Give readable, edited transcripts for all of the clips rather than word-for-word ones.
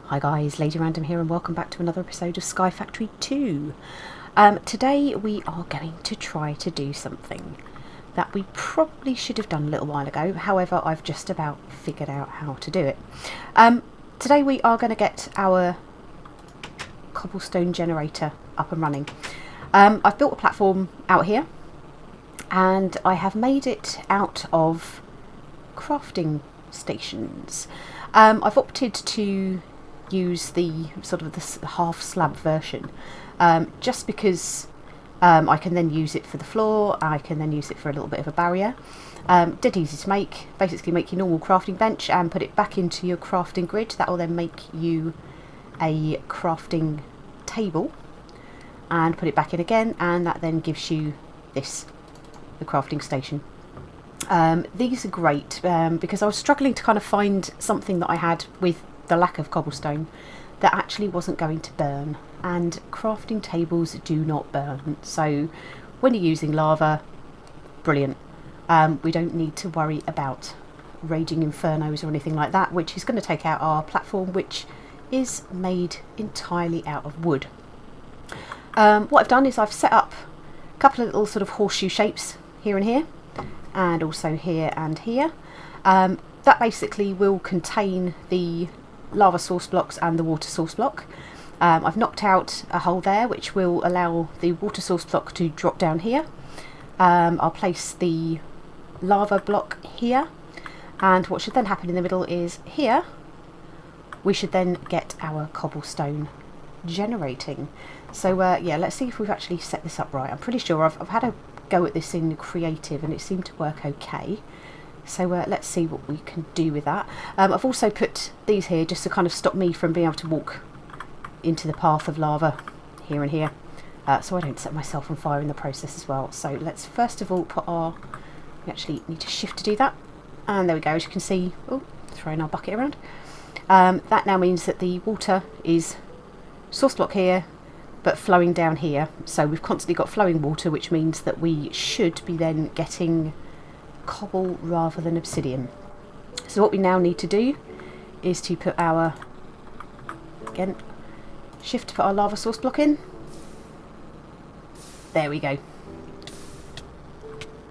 Hi guys, Lady Random here and welcome back to another episode of Sky Factory 2. Today we are going to try to do something that we probably should have done a little while ago, however I've just about figured out how to do it. Today we are going to get our Cobblestone Generator up and running. I've built a platform out here and I have made it out of crafting stations. I've opted to use the sort of the half slab version just because I can then use it for the floor, I can then use it for a little bit of a barrier. Dead easy to make. Basically make your normal crafting bench and put it back into your crafting grid. That will then make you a crafting table and put it back in again, and that then gives you this, the crafting station. These are great because I was struggling to kind of find something that I had with the lack of cobblestone that actually wasn't going to burn, and crafting tables do not burn, so when you're using lava, brilliant. We don't need to worry about raging infernos or anything like that, which is going to take out our platform, which is made entirely out of wood. What I've done is I've set up a couple of little sort of horseshoe shapes here and here, and also here and here. That basically will contain the lava source blocks and the water source block. I've knocked out a hole there which will allow the water source block to drop down here. I'll place the lava block here, and what should then happen in the middle is here we should then get our cobblestone generating. So yeah, let's see if we've actually set this up right. I'm pretty sure I've had a go at this in creative and it seemed to work okay. So let's see what we can do with that. I've also put these here just to kind of stop me from being able to walk into the path of lava here and here, so I don't set myself on fire in the process as well. So let's first of all put our, we actually need to shift to do that, and there we go. As you can see, oh, throwing our bucket around. That now means that the water is source block here but flowing down here, so we've constantly got flowing water, which means that we should be then getting cobble rather than obsidian. So what we now need to do is to put our, again, shift to put our lava source block in. There we go.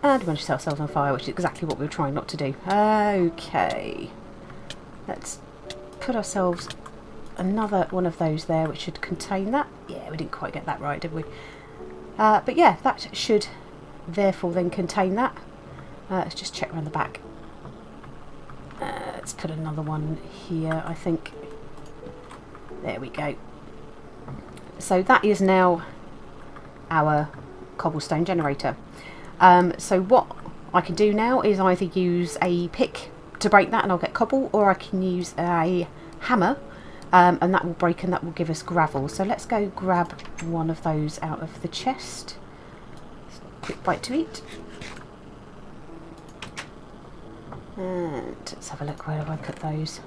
And we managed to set ourselves on fire, which is exactly what we were trying not to do. Okay, let's put ourselves another one of those there which should contain that. Yeah, we didn't quite get that right, did we? But yeah, that should therefore then contain that. Let's just check around the back. Let's put another one here, I think. There we go. So that is now our cobblestone generator. So what I can do now is either use a pick to break that and I'll get cobble, or I can use a hammer and that will break and that will give us gravel. So let's go grab one of those out of the chest. Quick bite to eat. And let's have a look, where have I put those?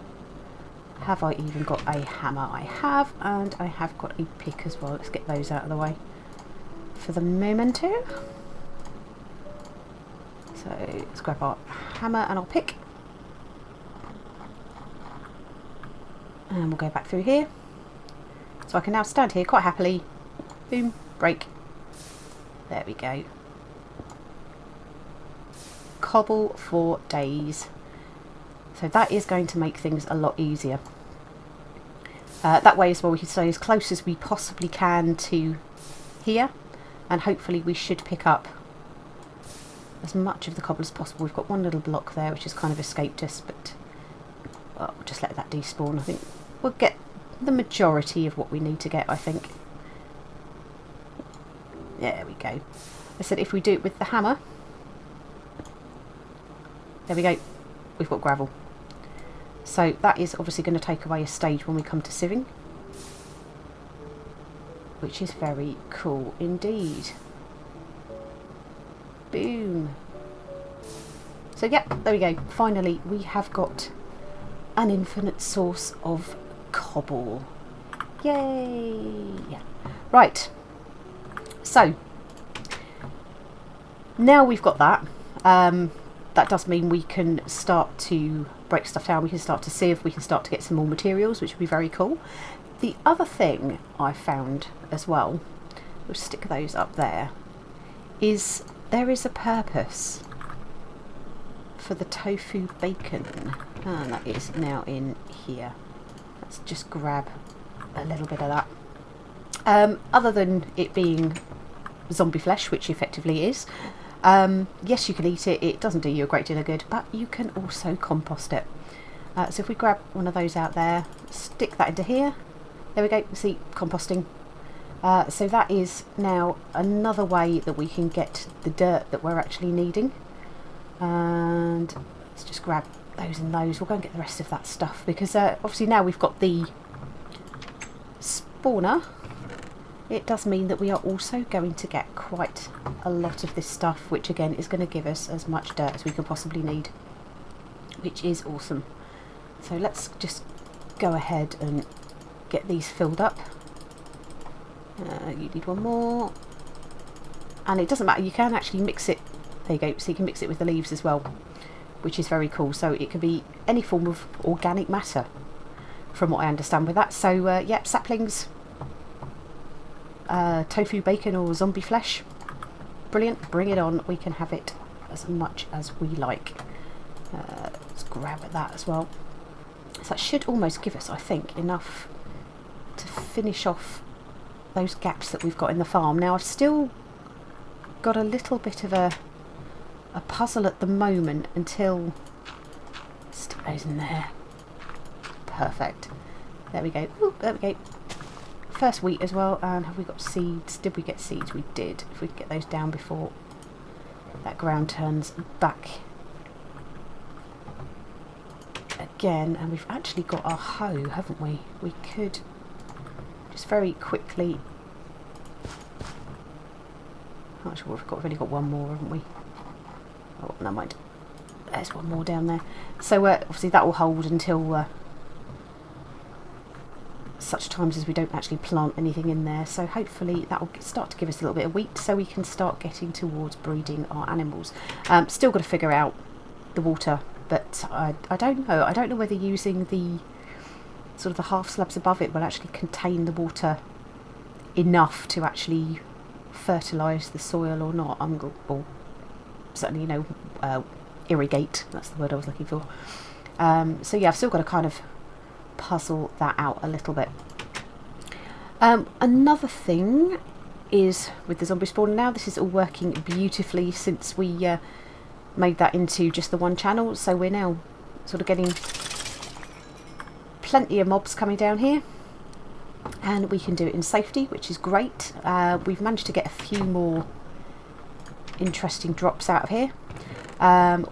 Have I even got a hammer? I have, and I have got a pick as well. Let's get those out of the way for the momento. So let's grab our hammer and our pick, and we'll go back through here. So I can now stand here quite happily. Boom, break. There we go. Cobble for days. So that is going to make things a lot easier. That way as well we can stay as close as we possibly can to here, and hopefully we should pick up as much of the cobble as possible. We've got one little block there which has kind of escaped us, but well, we'll just let that despawn. I think we'll get the majority of what we need to get, I think. There we go. I said if we do it with the hammer, there we go, we've got gravel. So that is obviously going to take away a stage when we come to sieving, which is very cool indeed. Boom. So yeah, there we go. Finally we have got an infinite source of cobble. Yay! Right. So now we've got that. That does mean we can start to break stuff down, we can start to sieve, we can start to get some more materials, which would be very cool. The other thing I found as well, we'll stick those up there, is there is a purpose for the tofu bacon, and that is now in here. Let's just grab a little bit of that. Other than it being zombie flesh, which effectively is, yes, you can eat it, it doesn't do you a great deal of good, but you can also compost it. So if we grab one of those out there, stick that into here, there we go, see, composting. So that is now another way that we can get the dirt that we're actually needing. And let's just grab those and those. We'll go and get the rest of that stuff, because obviously now we've got the spawner, it does mean that we are also going to get quite a lot of this stuff, which again is going to give us as much dirt as we can possibly need, which is awesome. So let's just go ahead and get these filled up. You need one more, and it doesn't matter, you can actually mix it, there you go, so you can mix it with the leaves as well, which is very cool. So it can be any form of organic matter from what I understand with that. So yeah, saplings, tofu bacon or zombie flesh, brilliant, bring it on, we can have it as much as we like. Let's grab at that as well. So that should almost give us, I think, enough to finish off those gaps that we've got in the farm. Now I've still got a little bit of a puzzle at the moment until, stick those in there, perfect, there we go. Ooh, there we go. First wheat as well. And have we got seeds? Did we get seeds? We did. If we could get those down before that ground turns back again. And we've actually got our hoe, haven't we? We could just very quickly, I'm not sure what we've got. We've only got one more, haven't we? Oh, no mind. There's one more down there. So obviously that will hold until such times as we don't actually plant anything in there. So hopefully that will start to give us a little bit of wheat, so we can start getting towards breeding our animals. Still got to figure out the water, but I don't know. I don't know whether using the sort of the half slabs above it will actually contain the water enough to actually fertilise the soil or not. Or certainly, you know, irrigate, that's the word I was looking for. So yeah, I've still got to kind of puzzle that out a little bit. Another thing is with the zombie spawner now, this is all working beautifully since we made that into just the one channel, so we're now sort of getting plenty of mobs coming down here, and we can do it in safety, which is great. We've managed to get a few more interesting drops out of here.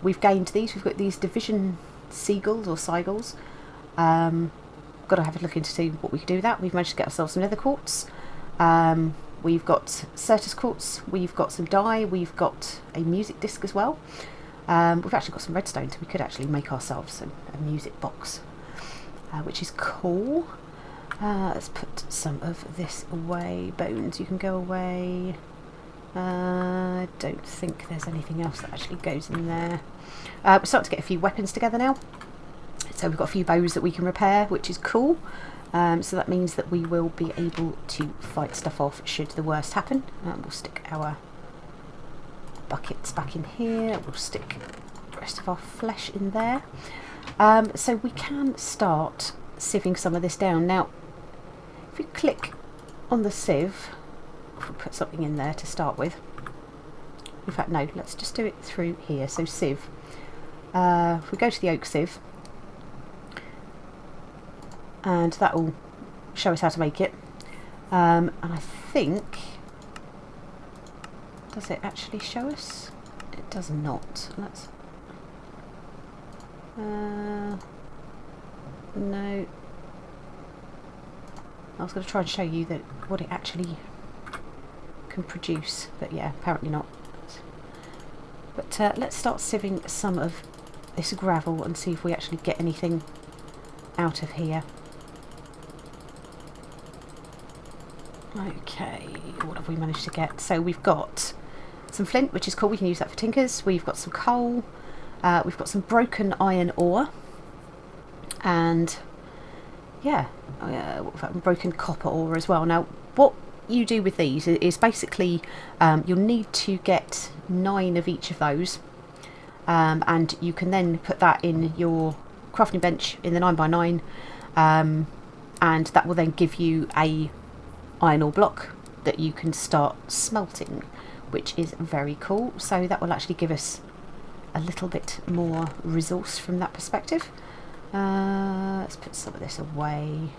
We've gained these, we've got these division seagulls or seagulls. Got to have a look into see what we can do with that. We've managed to get ourselves some nether quartz. We've got certus quartz, we've got some dye, we've got a music disc as well. We've actually got some redstone, so we could actually make ourselves a music box, which is cool. Let's put some of this away. Bones, you can go away. I don't think there's anything else that actually goes in there. We're starting to get a few weapons together now. So we've got a few bows that we can repair, which is cool. So that means that we will be able to fight stuff off should the worst happen. We'll stick our buckets back in here. We'll stick the rest of our flesh in there. So we can start sieving some of this down. Now, if we click on the sieve, if we put something in there to start with. In fact, no, let's just do it through here. So sieve. If we go to the oak sieve, and that will show us how to make it. And I think, does it actually show us? It does not. Let's no. I was going to try and show you that what it actually can produce, but yeah, apparently not. But let's start sieving some of this gravel and see if we actually get anything out of here. Okay, what have we managed to get? So we've got some flint, which is cool, we can use that for tinkers. We've got some coal, we've got some broken iron ore, And yeah, broken copper ore as well. Now, what you do with these is basically you'll need to get 9 of each of those, and you can then put that in your crafting bench in the 9x9, and that will then give you a iron ore block that you can start smelting, which is very cool. So that will actually give us a little bit more resource from that perspective. Let's put some of this away.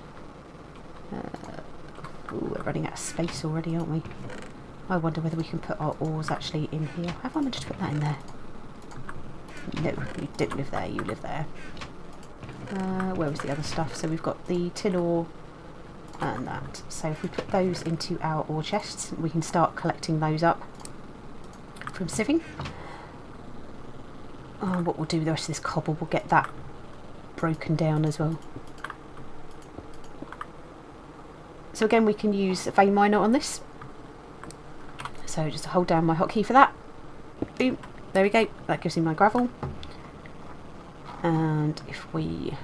Ooh, we're running out of space already, aren't we? I wonder whether we can put our ores actually in here. Have I managed to put that in there? No, you don't live there, you live there. Where was the other stuff? So we've got the tin ore and that. So if we put those into our ore chests, we can start collecting those up from sieving. What we'll do with the rest of this cobble, we'll get that broken down as well. So again, we can use a vein miner on this. So just hold down my hotkey for that. Boom, there we go. That gives me my gravel. And if we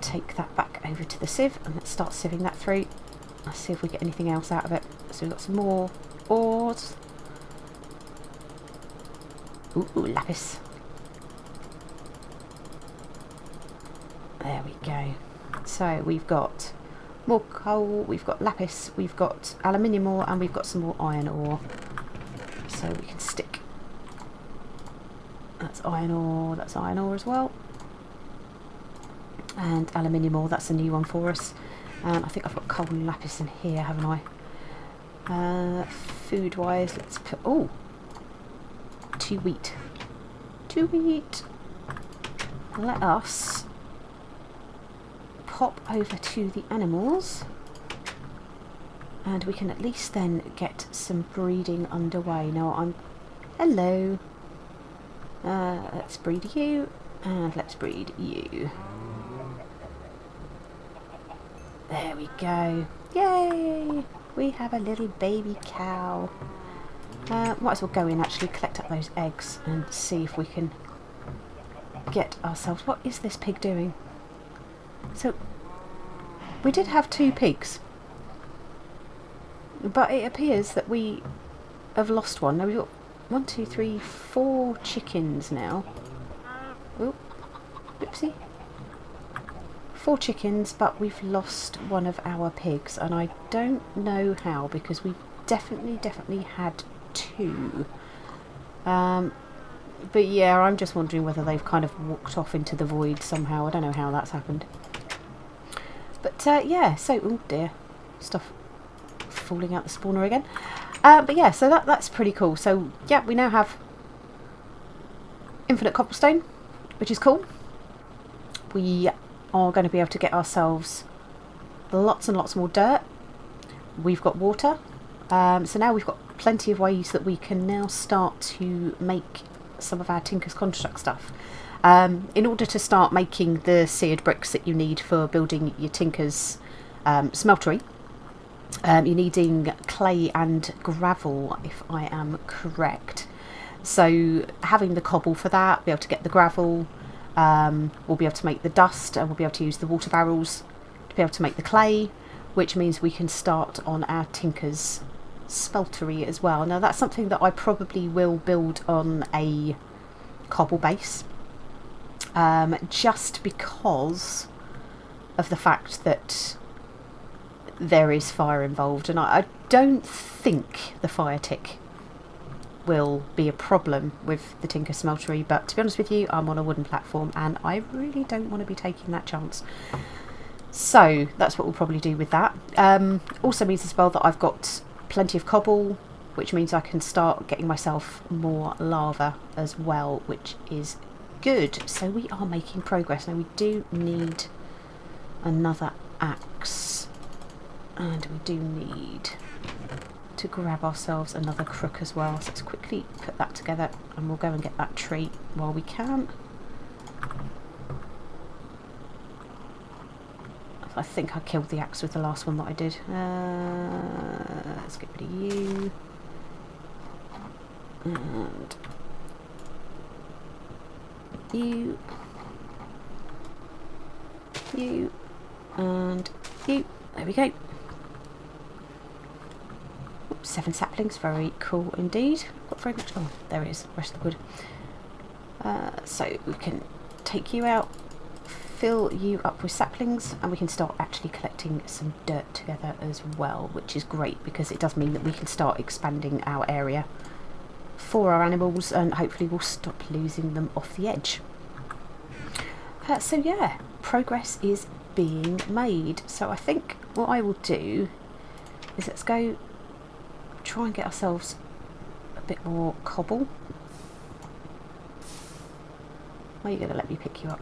take that back over to the sieve and let's start sieving that through. Let's see if we get anything else out of it. So we've got some more ores. Ooh, lapis. There we go. So we've got more coal, we've got lapis, we've got aluminium ore, and we've got some more iron ore. So we can stick. That's iron ore as well. And aluminium ore, that's a new one for us. And I think I've got coal and lapis in here, haven't I? Food wise, let's put, oh, 2 wheat. 2 wheat. Let us pop over to the animals, and we can at least then get some breeding underway. Now I'm, hello, let's breed you, and let's breed you. There we go. Yay! We have a little baby cow. Might as well go in, actually collect up those eggs and see if we can get ourselves, what is this pig doing? So we did have 2 pigs, but it appears that we have lost one. Now we've got 1, 2, 3, 4 chickens now. Oh, oopsie. 4 chickens, but we've lost one of our pigs, and I don't know how, because we definitely had 2. But yeah, I'm just wondering whether they've kind of walked off into the void somehow. I don't know how that's happened. But yeah, so, oh dear, stuff falling out the spawner again. But yeah, so that's pretty cool. So yeah, we now have infinite cobblestone, which is cool. We are going to be able to get ourselves lots and lots more dirt. We've got water. So now we've got plenty of ways that we can now start to make some of our Tinker's Construct stuff. In order to start making the seared bricks that you need for building your Tinker's smeltery, you're needing clay and gravel, if I am correct. So having the cobble for that, be able to get the gravel, we'll be able to make the dust, and we'll be able to use the water barrels to be able to make the clay, which means we can start on our Tinker's smeltery as well. Now that's something that I probably will build on a cobble base, just because of the fact that there is fire involved, and I don't think the fire tick will be a problem with the Tinker Smeltery, but to be honest with you, I'm on a wooden platform and I really don't want to be taking that chance. So that's what we'll probably do with that. Also means as well that I've got plenty of cobble, which means I can start getting myself more lava as well, which is good. So we are making progress. Now we do need another axe, and we do need to grab ourselves another crook as well. So let's quickly put that together and we'll go and get that tree while we can. I think I killed the axe with the last one that I did. Let's get rid of you. And you. you, and you. There we go. 7 saplings, very cool indeed. Got very much. Oh, there it is. Rest of the wood. So we can take you out, fill you up with saplings, and we can start actually collecting some dirt together as well, which is great because it does mean that we can start expanding our area for our animals, and hopefully we'll stop losing them off the edge. So yeah, progress is being made. So I think what I will do is let's go try and get ourselves a bit more cobble. Are you going to let me pick you up?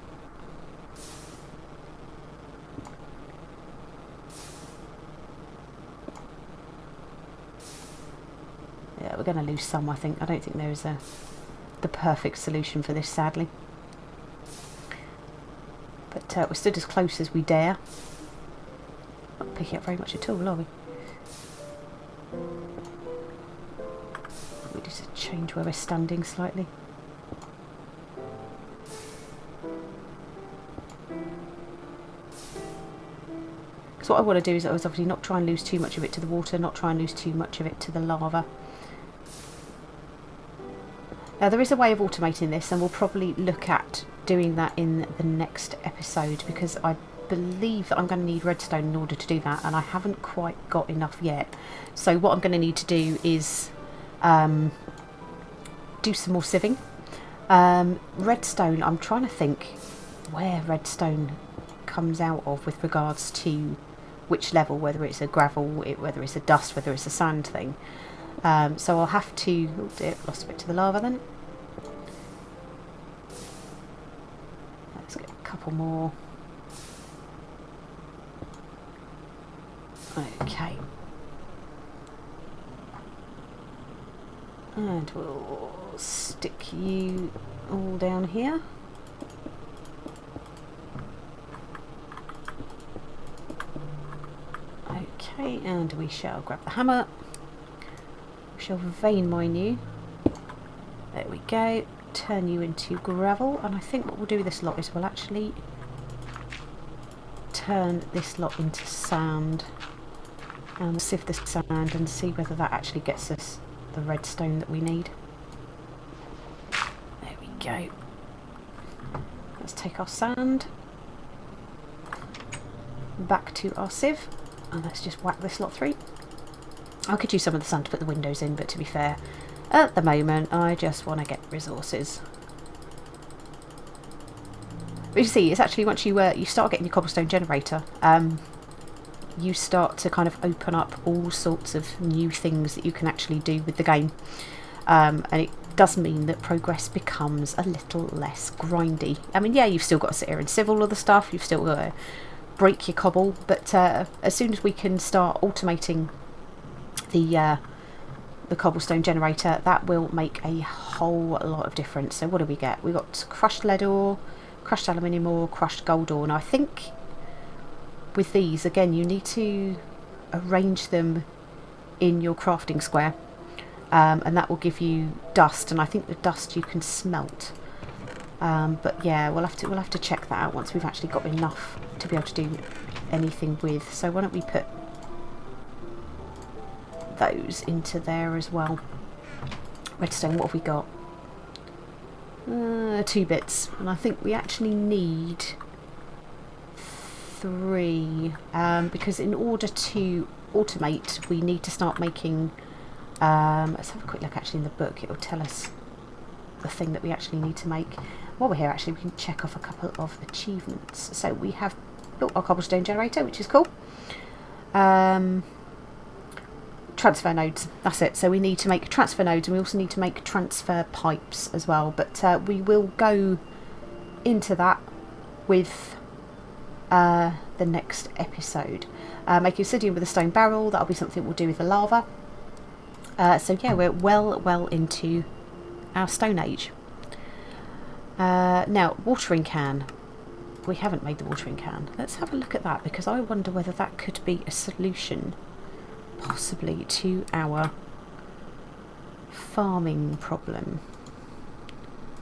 Yeah, we're going to lose some, I think. I don't think there is the perfect solution for this, sadly. But we're stood as close as we dare. Not picking up very much at all, are we? We just change where we're standing slightly. So what I want to do is obviously not try and lose too much of it to the water, not try and lose too much of it to the lava. Now there is a way of automating this, and we'll probably look at doing that in the next episode, because I believe that I'm going to need redstone in order to do that, and I haven't quite got enough yet. So what I'm going to need to do is do some more sieving. Redstone, I'm trying to think where redstone comes out of with regards to which level, whether it's a gravel, whether it's a dust, whether it's a sand thing. So I'll have to... Oh dear, lost a bit to the lava then. Let's get a couple more. Okay. And we'll stick you all down here. Okay, and we shall grab the hammer. We shall vein mine you. There we go. Turn you into gravel. And I think what we'll do with this lot is we'll actually turn this lot into sand. And sieve the sand and see whether that actually gets us the redstone that we need. There we go. Let's take our sand back to our sieve, and let's just whack this lot through. I could use some of the sand to put the windows in, but to be fair, at the moment I just want to get resources. But you see, it's actually once you start getting your cobblestone generator, you start to kind of open up all sorts of new things that you can actually do with the game, and it does mean that progress becomes a little less grindy. I mean, yeah, you've still got to sit here and sieve all of the stuff, you've still got to break your cobble, but as soon as we can start automating the cobblestone generator, that will make a whole lot of difference. So what do we get? We got crushed lead ore, crushed aluminium ore, crushed gold ore. Now I think with these, again, you need to arrange them in your crafting square, and that will give you dust, and I think the dust you can smelt. But yeah, we'll have to check that out once we've actually got enough to be able to do anything with. So why don't we put those into there as well. Redstone, what have we got? 2 bits, and I think we actually need 3, because in order to automate we need to start making, let's have a quick look actually in the book, it will tell us the thing that we actually need to make. While we're here actually we can check off a couple of achievements. So we have built our cobblestone generator, which is cool. Transfer nodes, that's it. So we need to make transfer nodes, and we also need to make transfer pipes as well, but we will go into that with the next episode. Make obsidian with a stone barrel, that'll be something we'll do with the lava. So yeah, we're well into our Stone Age. Now, watering can. We haven't made the watering can. Let's have a look at that, because I wonder whether that could be a solution possibly to our farming problem.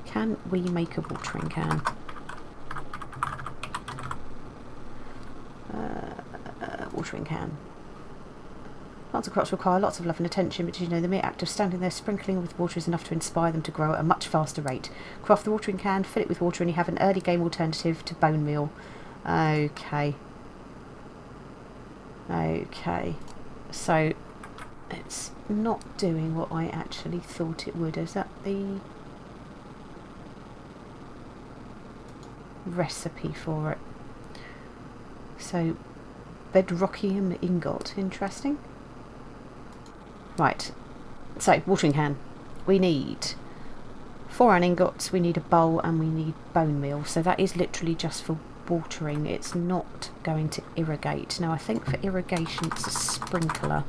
Can we make a watering can? watering can. Plants and crops require lots of love and attention, but did you know the mere act of standing there sprinkling with water is enough to inspire them to grow at a much faster rate? Craft the watering can, fill it with water, and you have an early game alternative to bone meal. Okay. Okay. So, it's not doing what I actually thought it would. Is that the recipe for it? So, bedrockium ingot. Interesting. Right, so watering can. We need 4 iron ingots, we need a bowl, and we need bone meal. So that is literally just for watering. It's not going to irrigate. Now I think for irrigation it's a sprinkler.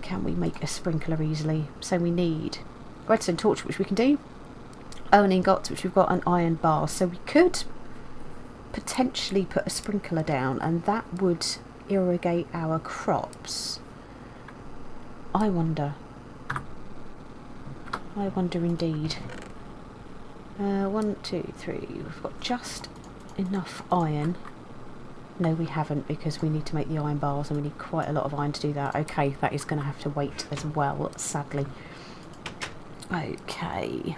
Can we make a sprinkler easily? So we need redstone torch, which we can do. Iron ingots, which we've got, an iron bar. So we could potentially put a sprinkler down, and that would irrigate our crops. I wonder indeed. 1, 2, 3. We've got just enough iron. No, we haven't, because we need to make the iron bars and we need quite a lot of iron to do that. Okay, that is going to have to wait as well, sadly. Okay.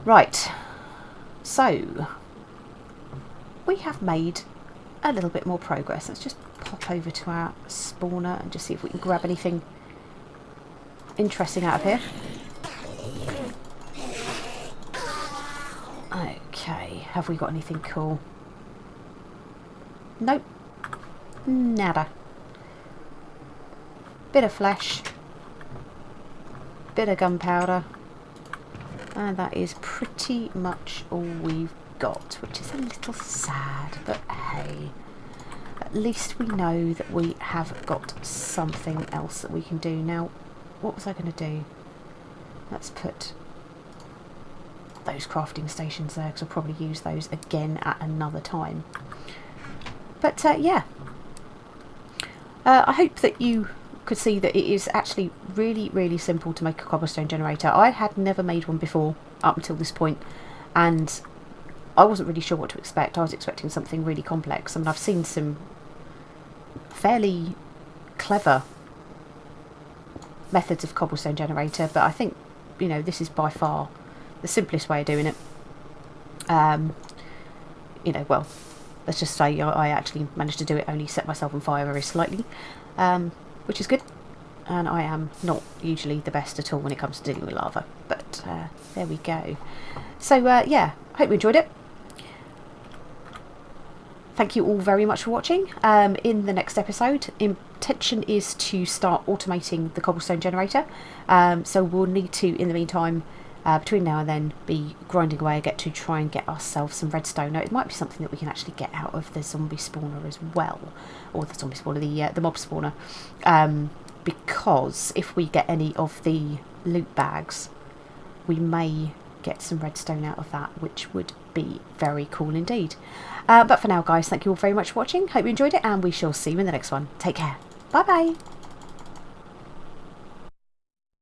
Right. So, we have made a little bit more progress. Let's just pop over to our spawner and just see if we can grab anything interesting out of here. Okay, have we got anything cool? Nope. Nada. Bit of flesh. Bit of gunpowder. And that is pretty much all we've got, which is a little sad, but hey, at least we know that we have got something else that we can do. Now, what was I going to do? Let's put those crafting stations there, because I'll probably use those again at another time. But yeah, I hope that you could see that it is actually really simple to make a cobblestone generator. I had never made one before up until this point, and I wasn't really sure what to expect. I was expecting something really complex. I mean, I've seen some fairly clever methods of cobblestone generator, but I think, you know, this is by far the simplest way of doing it. You know, well, let's just say I actually managed to do it, only set myself on fire very slightly, which is good. And I am not usually the best at all when it comes to dealing with lava, but there we go. So yeah, hope you enjoyed it. Thank you all very much for watching. In the next episode, intention is to start automating the cobblestone generator. So we'll need to, in the meantime, between now and then, be grinding away to try and get ourselves some redstone. Now, it might be something that we can actually get out of the zombie spawner as well, or the zombie spawner, the mob spawner. Because if we get any of the loot bags, we may get some redstone out of that, which would be very cool indeed. But for now, guys, thank you all very much for watching. Hope you enjoyed it, and we shall see you in the next one. Take care. Bye bye.